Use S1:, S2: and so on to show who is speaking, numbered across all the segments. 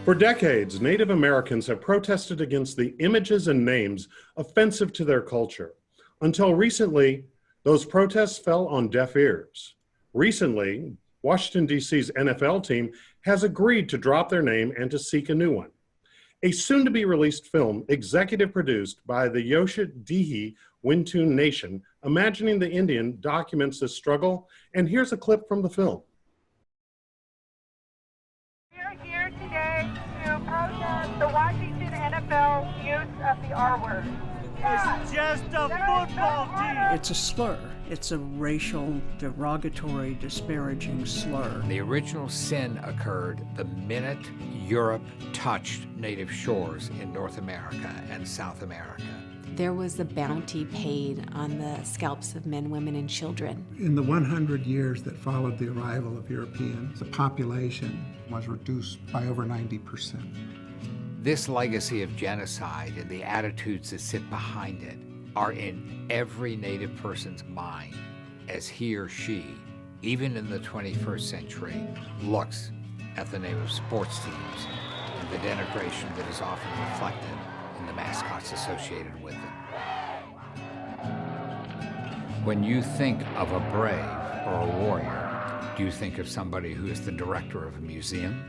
S1: For decades, Native Americans have protested against the images and names offensive to their culture. Until recently, those protests fell on deaf ears. Recently, Washington, D.C.'s NFL team has agreed to drop their name and to seek a new one. A soon-to-be-released film, executive produced by the Yocha Dehe Wintun Nation, Imagining the Indian, documents this struggle, and here's a clip from the film.
S2: We're here today to protest the Washington NFL use of the R word.
S3: It's just a football team.
S4: It's a slur. It's a racial, derogatory, disparaging slur.
S5: The original sin occurred the minute Europe touched native shores in North America and South America.
S6: There was a bounty paid on the scalps of men, women, and children.
S7: In the 100 years that followed the arrival of Europeans, the population was reduced by over 90%.
S5: This legacy of genocide and the attitudes that sit behind it are in every Native person's mind as he or she, even in the 21st century, looks at the Native sports teams and the denigration that is often reflected in the mascots associated with them. When you think of a brave or a warrior, do you think of somebody who is the director of a museum?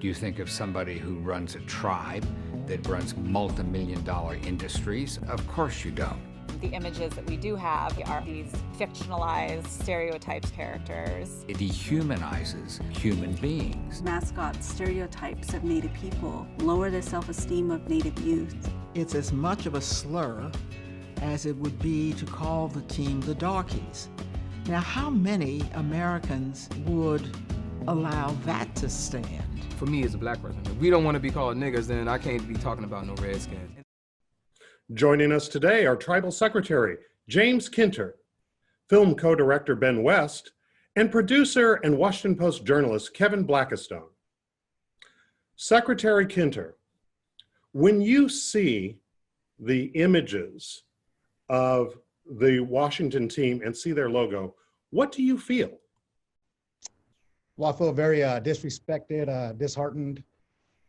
S5: Do you think of somebody who runs a tribe that runs multi-million-dollar industries? Of course you don't.
S8: The images that we do have are these fictionalized, stereotyped characters.
S5: It dehumanizes human beings.
S9: Mascots, stereotypes of Native people, lower the self-esteem of Native youth.
S10: It's as much of a slur as it would be to call the team the Darkies. Now, how many Americans would allow that to stand?
S11: For me as a black person, if we don't want to be called niggers, then I can't be talking about no redskins.
S1: Joining us today are Tribal Secretary James Kinter, film co-director Ben West, and producer and Washington Post journalist Kevin Blackistone. Secretary Kinter, when you see the images of the Washington team and see their logo, what do you feel?
S12: Well, I feel very disrespected, disheartened.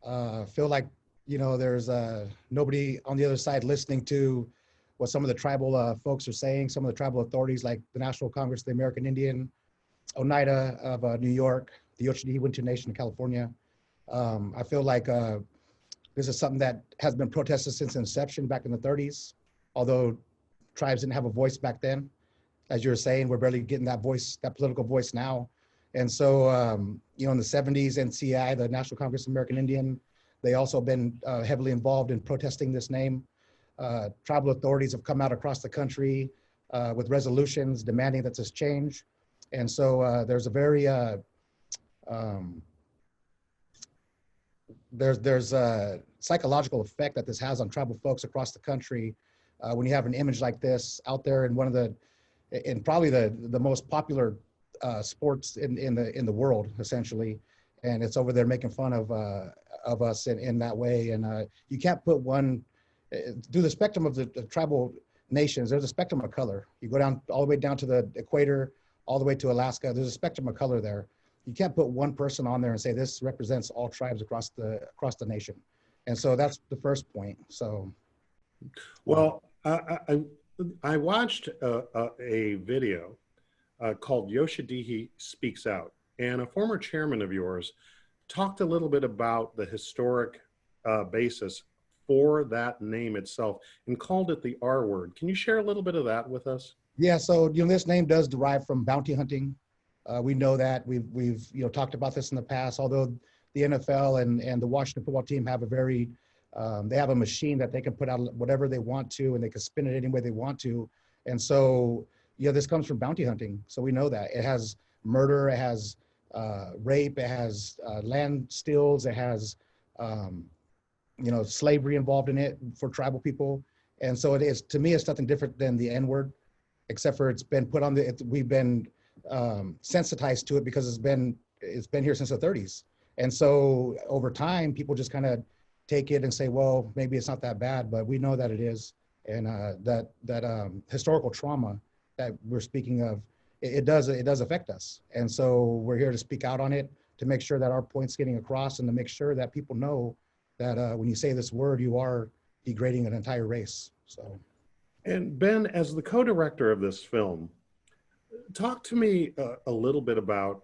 S12: Feel like, you know, there's nobody on the other side listening to what some of the tribal folks are saying, some of the tribal authorities like the National Congress of the American Indian, Oneida of New York, the Yocha Dehe Wintun Nation of California. I feel like this is something that has been protested since inception back in the 30s, although tribes didn't have a voice back then. As you were saying, we're barely getting that voice, that political voice now. And so, you know, in the 70s, NCI, the National Congress of American Indian, they also been heavily involved in protesting this name. Tribal authorities have come out across the country with resolutions demanding that this change. And so there's a very, there's a psychological effect that this has on tribal folks across the country when you have an image like this out there in one of the, in probably the most popular sports in the world, essentially, and it's over there making fun of us in that way. And you can't put one through the spectrum of the tribal nations. There's a spectrum of color. You go down all the way down to the equator, all the way to Alaska. There's a spectrum of color there. You can't put one person on there and say this represents all tribes across the nation. And so that's the first point. So,
S1: well, I watched a video called Yocha Dehe Speaks Out, and a former chairman of yours talked a little bit about the historic basis for that name itself and called it the R word. Can you share a little bit of that with us?
S12: Yeah, so you know, this name does derive from bounty hunting. We know that. We've you know, talked about this in the past, although the NFL and the Washington football team have a very, they have a machine that they can put out whatever they want to, and they can spin it any way they want to. And so, yeah, this comes from bounty hunting. So we know that. It has murder, it has rape, it has land steals, it has, you know, slavery involved in it for tribal people. And so it is, to me, it's nothing different than the N-word, except for it's been put on we've been sensitized to it because it's been here since the 30s. And so over time, people just kind of take it and say, well, maybe it's not that bad, but we know that it is. And that historical trauma that we're speaking of, it does affect us. And so we're here to speak out on it. to make sure that our point's getting across and to make sure that people know that when you say this word, you are degrading an entire race. So.
S1: And Ben, as the co-director of this film, talk to me a little bit about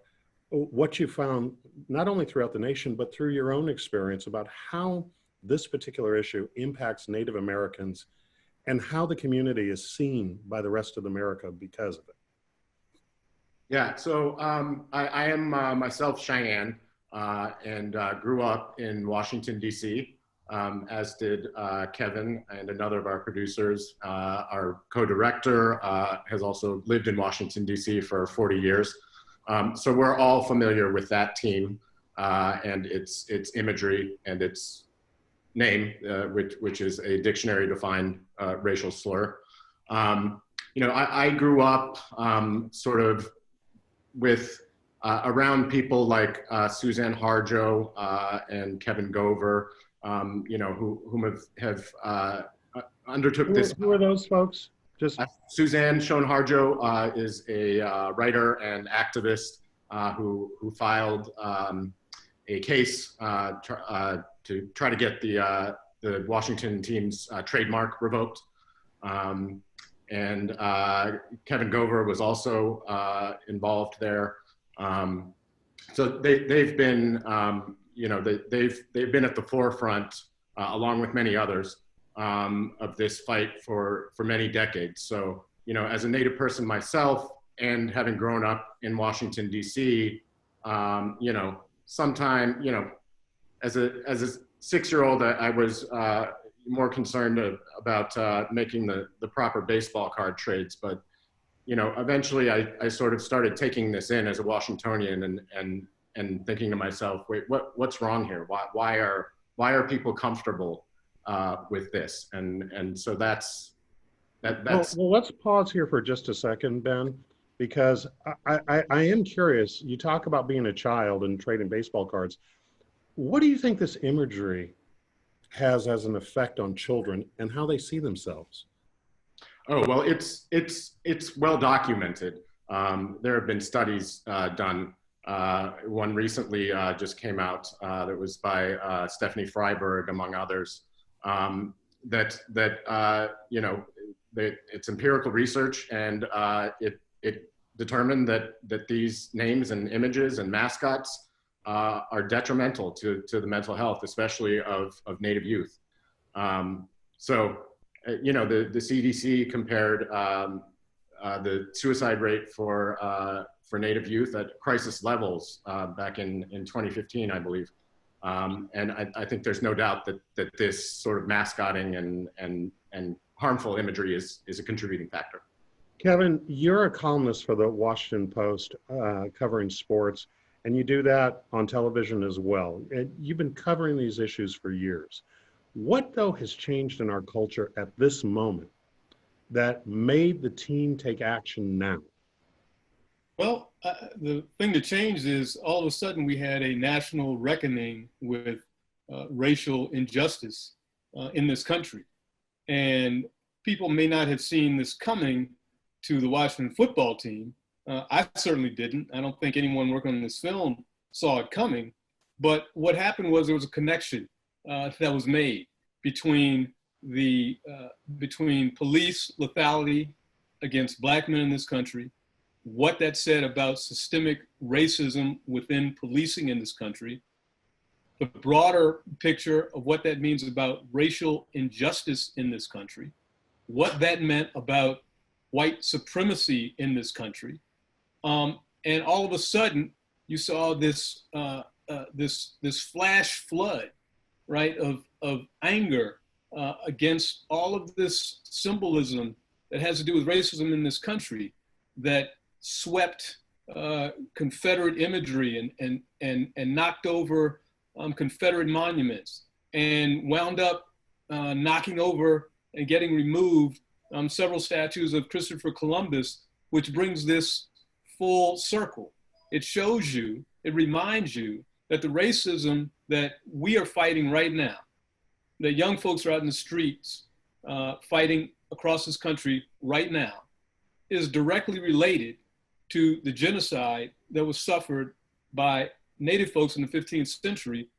S1: what you found, not only throughout the nation, but through your own experience about how this particular issue impacts Native Americans and how the community is seen by the rest of America because of it.
S13: Yeah, so I am myself Cheyenne and grew up in Washington, D.C., as did Kevin and another of our producers. Our co-director has also lived in Washington, D.C. for 40 years. So we're all familiar with that team and its imagery and its name, which is a dictionary-defined racial slur. I grew up sort of with around people like Suzanne Harjo and Kevin Gover, whom have undertook this.
S1: Who are those folks? Just
S13: Suzanne Shown Harjo is a writer and activist who filed a case to try to get the Washington team's trademark revoked. And Kevin Gover was also involved there. So they've been, they've been at the forefront, along with many others, of this fight for many decades. So, as a Native person myself, and having grown up in Washington, D.C., sometime, as a 6-year-old, I was more concerned about making the proper baseball card trades. But, eventually I sort of started taking this in as a Washingtonian and thinking to myself, wait, what's wrong here? Why are people comfortable with this? And so that's.
S1: Well, let's pause here for just a second, Ben, because I am curious. You talk about being a child and trading baseball cards. What do you think this imagery has as an effect on children and how they see themselves?
S13: Oh, well, it's well documented. There have been studies done. One recently just came out that was by Stephanie Freiberg, among others, it's empirical research, and it determined that these names and images and mascots are detrimental to the mental health, especially of Native youth. The CDC compared the suicide rate for Native youth at crisis levels back in 2015, I believe. And I think there's no doubt that this sort of mascotting and harmful imagery is a contributing factor.
S1: Kevin, you're a columnist for the Washington Post covering sports, and you do that on television as well. And you've been covering these issues for years. What, though, has changed in our culture at this moment that made the team take action now?
S14: Well, the thing that changed is all of a sudden we had a national reckoning with racial injustice in this country. And people may not have seen this coming to the Washington football team. I certainly didn't. I don't think anyone working on this film saw it coming. But what happened was there was a connection that was made between police lethality against Black men in this country, what that said about systemic racism within policing in this country, the broader picture of what that means about racial injustice in this country, what that meant about white supremacy in this country. And all of a sudden, you saw this flash flood, right, of anger against all of this symbolism that has to do with racism in this country that swept Confederate imagery and knocked over Confederate monuments and wound up knocking over and getting removed several statues of Christopher Columbus, which brings this full circle. It shows you, it reminds you that the racism that we are fighting right now, that young folks are out in the streets fighting across this country right now, is directly related to the genocide that was suffered by native folks in the 15th century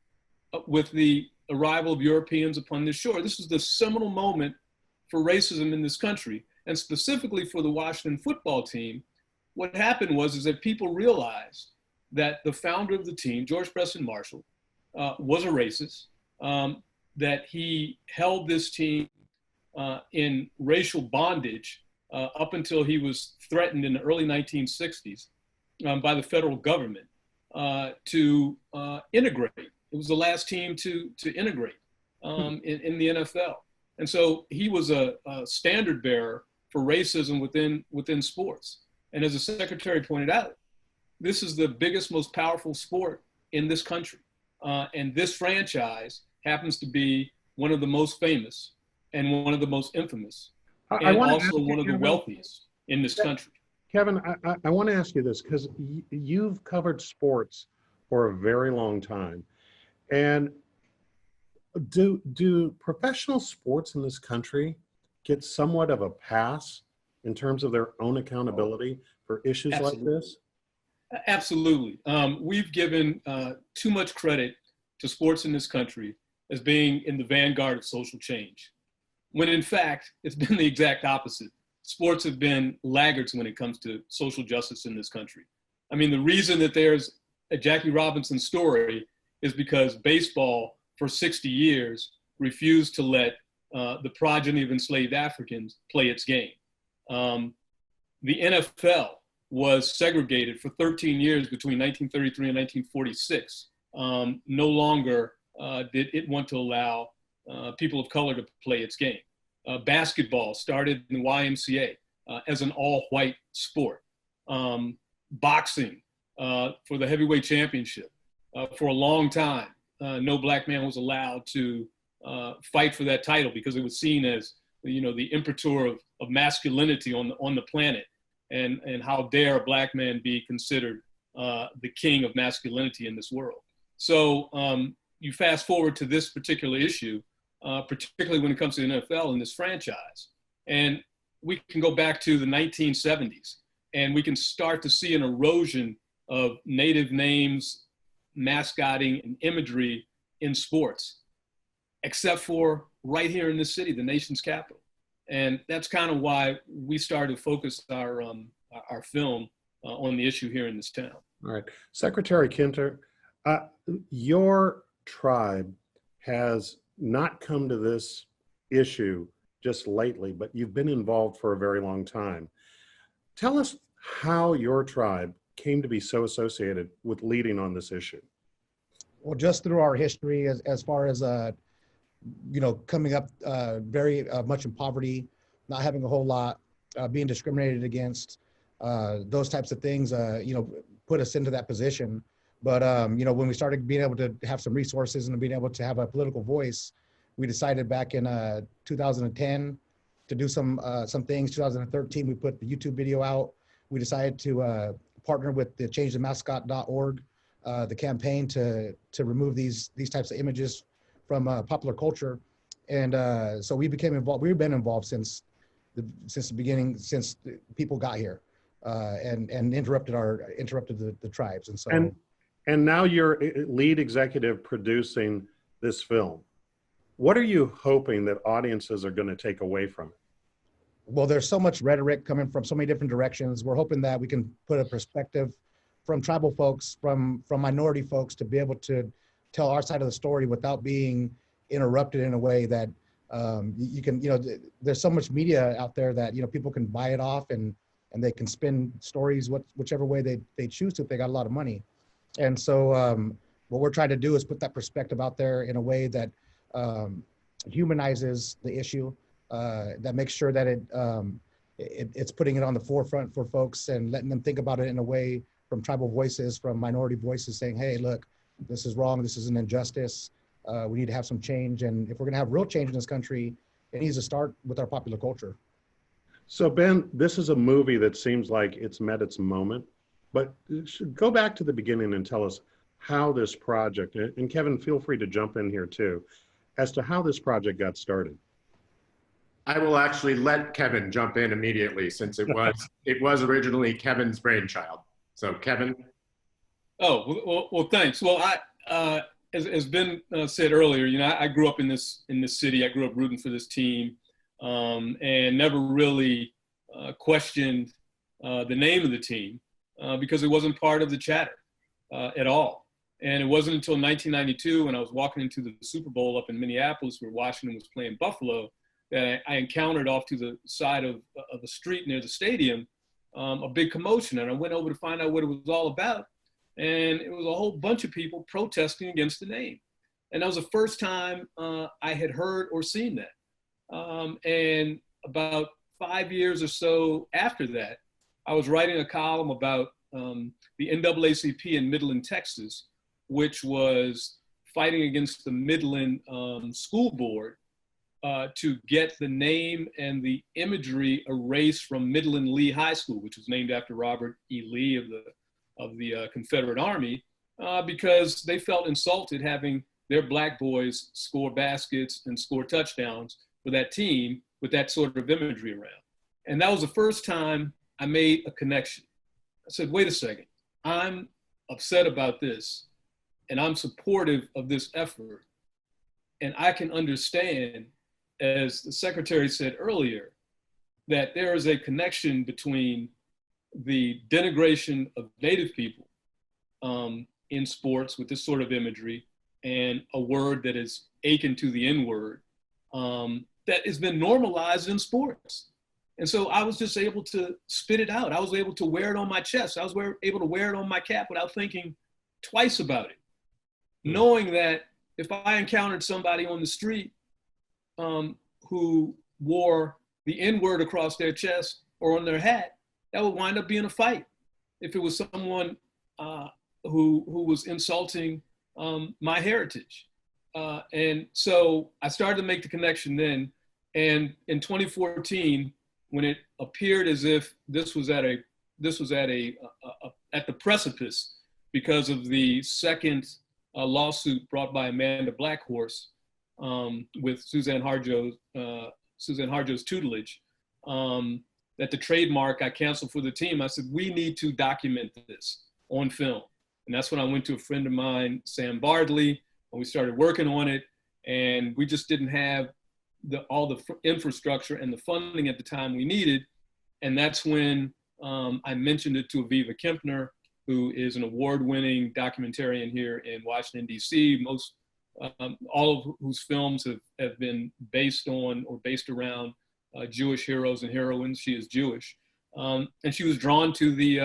S14: with the arrival of Europeans upon this shore. This is the seminal moment for racism in this country, and specifically for the Washington football team. What happened is that people realized that the founder of the team, George Preston Marshall, was a racist, that he held this team in racial bondage up until he was threatened in the early 1960s by the federal government to integrate. It was the last team to integrate in the NFL. And so he was a standard bearer for racism within sports. And as the secretary pointed out, this is the biggest, most powerful sport in this country. And this franchise happens to be one of the most famous and one of the most infamous, and also one of the wealthiest in this country.
S1: Kevin, I want to ask you this, because you've covered sports for a very long time. And do professional sports in this country get somewhat of a pass in terms of their own accountability for issues like this?
S14: Absolutely. We've given too much credit to sports in this country as being in the vanguard of social change, when in fact, it's been the exact opposite. Sports have been laggards when it comes to social justice in this country. I mean, the reason that there's a Jackie Robinson story is because baseball for 60 years refused to let the progeny of enslaved Africans play its game. The NFL was segregated for 13 years between 1933 and 1946. No longer did it want to allow people of color to play its game. Basketball started in the YMCA as an all-white sport. Boxing for the heavyweight championship. For a long time, no black man was allowed to fight for that title because it was seen as, the imprimatur of masculinity on the planet, and how dare a black man be considered the king of masculinity in this world. So you fast forward to this particular issue, particularly when it comes to the NFL and this franchise, and we can go back to the 1970s, and we can start to see an erosion of native names, mascotting, and imagery in sports, except for right here in this city, the nation's capital. And that's kind of why we started to focus our film on the issue here in this town.
S1: All right. Secretary Kinter, your tribe has not come to this issue just lately, but you've been involved for a very long time. Tell us how your tribe came to be so associated with leading on this issue.
S12: Well, just through our history, as far as coming up very much in poverty, not having a whole lot, being discriminated against, those types of things, put us into that position. But when we started being able to have some resources and being able to have a political voice, we decided back in 2010 to do some things. 2013, we put the YouTube video out. We decided to partner with the changethemascot.org, the campaign to remove these types of images from popular culture. And so we became involved. We've been involved since the beginning, since people got here, and interrupted the tribes. And so
S1: and now you're lead executive producing this film. What are you hoping that audiences are going to take away from it?
S12: Well, there's so much rhetoric coming from so many different directions. We're hoping that we can put a perspective from tribal folks, from minority folks, to be able to tell our side of the story without being interrupted in a way that you can, there's so much media out there that, people can buy it off and they can spin stories whichever way they choose to if they got a lot of money. And so what we're trying to do is put that perspective out there in a way that humanizes the issue, that makes sure that it's putting it on the forefront for folks and letting them think about it in a way from tribal voices, from minority voices, saying, hey, look, this is wrong, this is an injustice, we need to have some change. And if we're gonna have real change in this country, it needs to start with our popular culture.
S1: So Ben, this is a movie that seems like it's met its moment, but go back to the beginning and tell us how this project, and Kevin, feel free to jump in here too, as to how this project got started.
S13: I will actually let Kevin jump in immediately, since it was originally Kevin's brainchild. So Kevin.
S14: Well, thanks. Well, as Ben said earlier, I grew up in this city. I grew up rooting for this team, and never really questioned the name of the team because it wasn't part of the chatter at all. And it wasn't until 1992 when I was walking into the Super Bowl up in Minneapolis, where Washington was playing Buffalo, that I encountered off to the side of the street near the stadium a big commotion. And I went over to find out what it was all about. And it was a whole bunch of people protesting against the name. And that was the first time I had heard or seen that. And about 5 years or so after that, I was writing a column about the NAACP in Midland, Texas, which was fighting against the Midland School Board to get the name and the imagery erased from Midland Lee High School, which was named after Robert E. Lee of the Confederate Army, because they felt insulted having their black boys score baskets and score touchdowns for that team with that sort of imagery around. And that was the first time I made a connection. I said, wait a second, I'm upset about this and I'm supportive of this effort. And I can understand, as the secretary said earlier, that there is a connection between the denigration of Native people in sports with this sort of imagery and a word that is akin to the N-word that has been normalized in sports. And so I was just able to spit it out. I was able to wear it on my chest. I was able to wear it on my cap without thinking twice about it, knowing that if I encountered somebody on the street who wore the N-word across their chest or on their hat, that would wind up being a fight. If it was someone who was insulting my heritage. And so I started to make the connection then. And in 2014, when it appeared as if this was at the precipice because of the second lawsuit brought by Amanda Blackhorse with Suzanne Harjo's tutelage, that the trademark I canceled for the team, I said, we need to document this on film. And that's when I went to a friend of mine, Sam Bardley, and we started working on it. And we just didn't have all the infrastructure and the funding at the time we needed. And that's when I mentioned it to Aviva Kempner, who is an award-winning documentarian here in Washington, D.C., all of whose films have been based on or based around Jewish heroes and heroines. She is Jewish. And she was drawn to the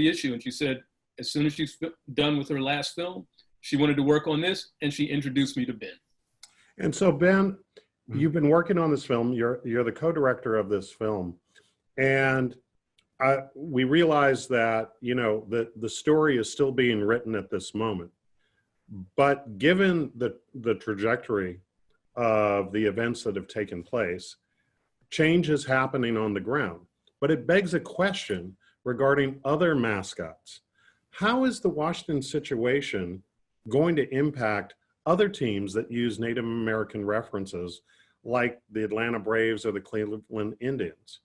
S14: issue. And she said, as soon as she's done with her last film, she wanted to work on this, and she introduced me to Ben.
S1: And so, Ben, you've been working on this film. You're the co-director of this film, and we realize that the story is still being written at this moment. But given the trajectory of the events that have taken place, change is happening on the ground. But it begs a question regarding other mascots. How is the Washington situation going to impact other teams that use Native American references, like the Atlanta Braves or the Cleveland Indians?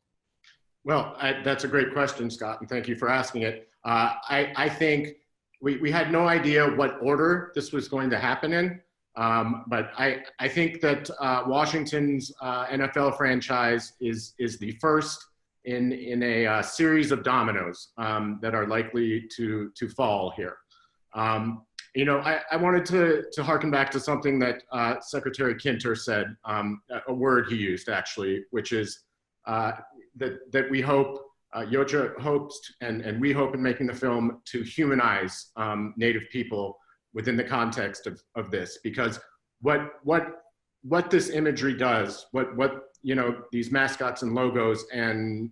S13: Well, that's a great question, Scott, and thank you for asking it. I think we had no idea what order this was going to happen in, but I think that Washington's NFL franchise is the first in a series of dominoes that are likely to fall here. I wanted to harken back to something that Secretary Kinter said, a word he used actually, which is that we hope, Yocha hopes, and we hope in making the film to humanize Native people within the context of this, because what this imagery does, what these mascots and logos and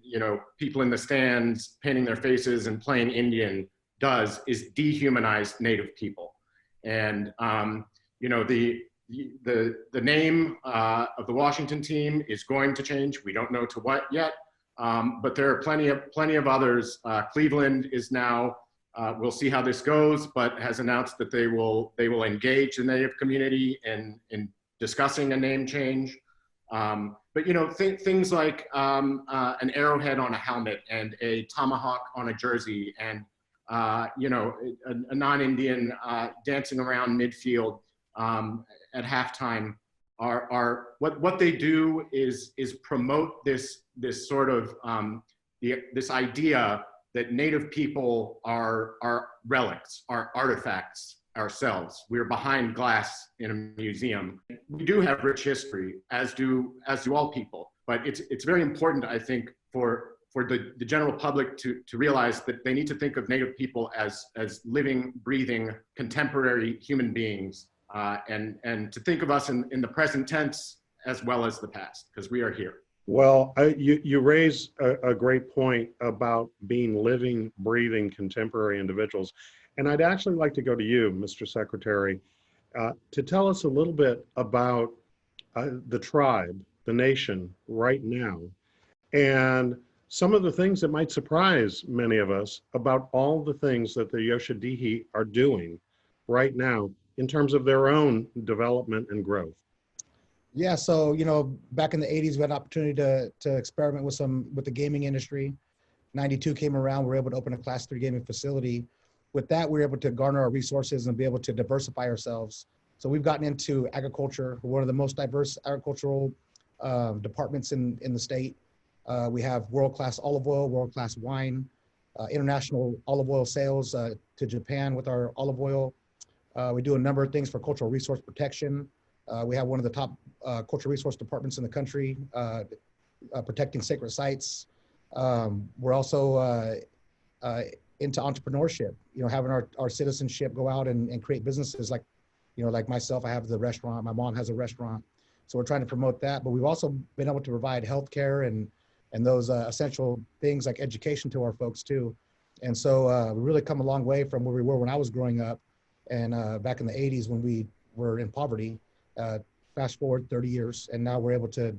S13: people in the stands painting their faces and playing Indian does is dehumanize Native people. And the name of the Washington team is going to change. We don't know to what yet, but there are plenty of others. Cleveland is now, we'll see how this goes, but has announced that they will engage the Native community in discussing a name change. But things like an arrowhead on a helmet and a tomahawk on a jersey and a non-Indian dancing around midfield at halftime are what they do is promote this sort of this idea that Native people are relics, are artifacts ourselves. We're behind glass in a museum. We do have rich history, as do all people. But it's very important, I think, for the general public to realize that they need to think of Native people as living, breathing, contemporary human beings, and to think of us in the present tense as well as the past, because we are here.
S1: Well, you raise a great point about being living, breathing, contemporary individuals. And I'd actually like to go to you, Mr. Secretary, to tell us a little bit about the tribe, the nation right now, and some of the things that might surprise many of us about all the things that the Yocha Dehe are doing right now in terms of their own development and growth.
S12: Yeah, so back in the 80s, we had an opportunity to experiment with the gaming industry. 92 came around, we were able to open a Class 3 gaming facility. With that, we were able to garner our resources and be able to diversify ourselves. So we've gotten into agriculture. We're one of the most diverse agricultural departments in the state. We have world-class olive oil, world-class wine, international olive oil sales to Japan with our olive oil. We do a number of things for cultural resource protection. We have one of the top cultural resource departments in the country, protecting sacred sites. We're also into entrepreneurship, having our citizenship go out and create businesses like myself, I have the restaurant, my mom has a restaurant. So we're trying to promote that, but we've also been able to provide healthcare and those essential things like education to our folks too. And so we really come a long way from where we were when I was growing up and back in the 80s when we were in poverty. Fast forward 30 years, and now we're able to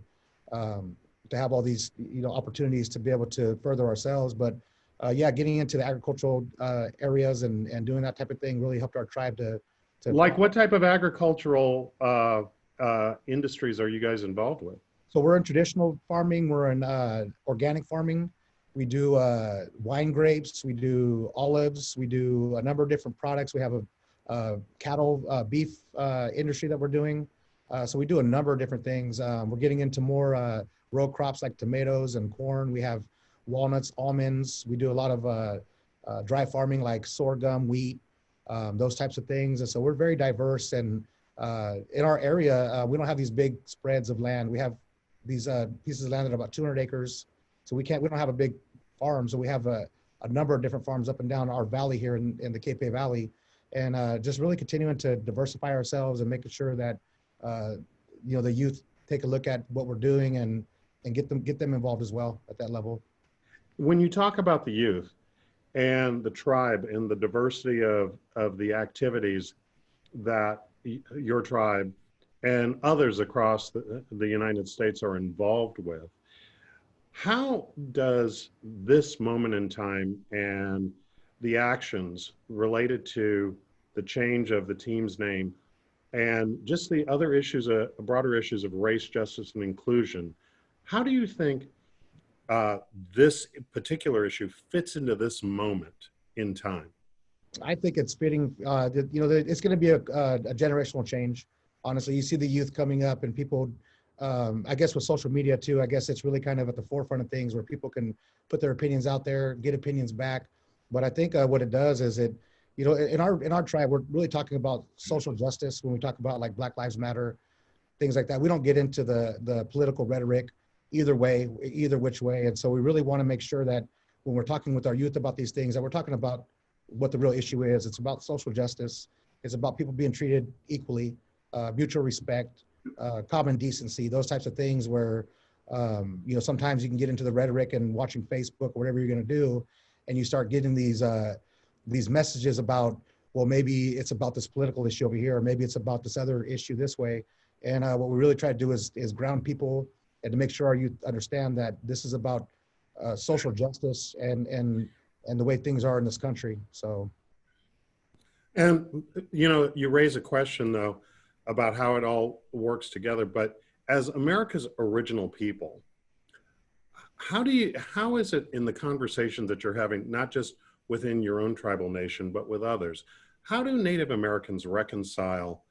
S12: have all these opportunities to be able to further ourselves. But getting into the agricultural areas and doing that type of thing really helped our tribe to
S1: like what type of agricultural industries are you guys involved with?
S12: So we're in traditional farming, we're in organic farming. We do wine grapes, we do olives, we do a number of different products. We have a cattle, beef industry that we're doing. So we do a number of different things. We're getting into more row crops like tomatoes and corn. We have walnuts, almonds. We do a lot of dry farming like sorghum, wheat, those types of things. And so we're very diverse. And in our area, we don't have these big spreads of land. We have these pieces of land that are about 200 acres. So we don't have a big farm. So we have a number of different farms up and down our valley here in the KVIE Valley. And just really continuing to diversify ourselves and making sure that the youth take a look at what we're doing and get them involved as well at that level.
S1: When you talk about the youth and the tribe and the diversity of the activities that your tribe and others across the United States are involved with, how does this moment in time and the actions related to the change of the team's name and just the other issues, broader issues of race, justice, and inclusion, how do you think this particular issue fits into this moment in time?
S12: I think it's fitting. It's going to be a generational change. Honestly, you see the youth coming up and people, I guess with social media too, I guess it's really kind of at the forefront of things where people can put their opinions out there, get opinions back. But I think what it does is in our tribe, we're really talking about social justice when we talk about like Black Lives Matter, things like that. We don't get into the political rhetoric either which way. And so we really want to make sure that when we're talking with our youth about these things, that we're talking about what the real issue is. It's about social justice. It's about people being treated equally, mutual respect, common decency, those types of things where, sometimes you can get into the rhetoric and watching Facebook or whatever you're going to do, and you start getting these messages about, well, maybe it's about this political issue over here, or maybe it's about this other issue this way. And what we really try to do is ground people and to make sure our youth understand that this is about social justice and the way things are in this country. So.
S1: And, you raise a question though, about how it all works together, but as America's original people, how is it in the conversation that you're having, not just within your own tribal nation, but with others. How do Native Americans reconcile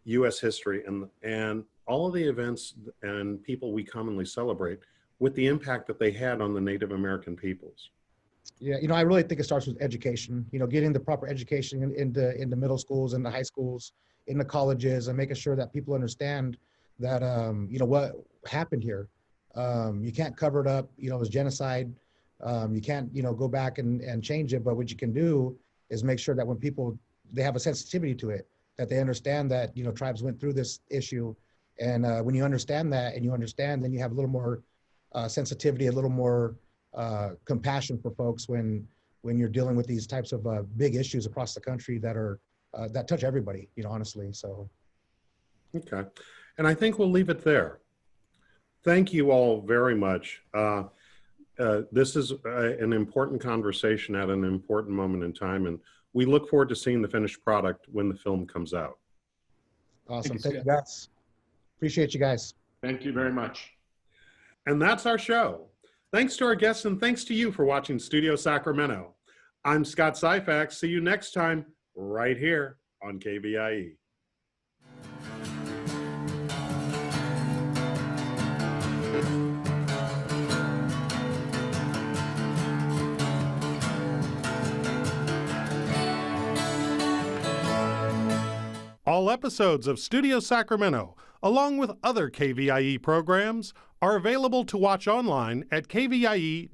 S1: U.S. history and all of the events and people we commonly celebrate with the impact that they had on the Native American peoples?
S12: Yeah, I really think it starts with education, getting the proper education in the middle schools and the high schools, in the colleges, and making sure that people understand that, what happened here. You can't cover it up, as genocide. You can't, go back and change it, but what you can do is make sure that when people, they have a sensitivity to it, that they understand that, tribes went through this issue. And when you understand that and then you have a little more sensitivity, a little more compassion for folks when you're dealing with these types of big issues across the country that are that touch everybody, honestly. So,
S1: okay, and I think we'll leave it there. Thank you all very much. This is an important conversation at an important moment in time, and we look forward to seeing the finished product when the film comes out.
S12: Awesome. Thank you, guys. Appreciate you guys.
S13: Thank you very much.
S1: And that's our show. Thanks to our guests and thanks to you for watching Studio Sacramento. I'm Scott Syfax. See you next time right here on KVIE. All episodes of Studio Sacramento, along with other KVIE programs, are available to watch online at kvie.org/video.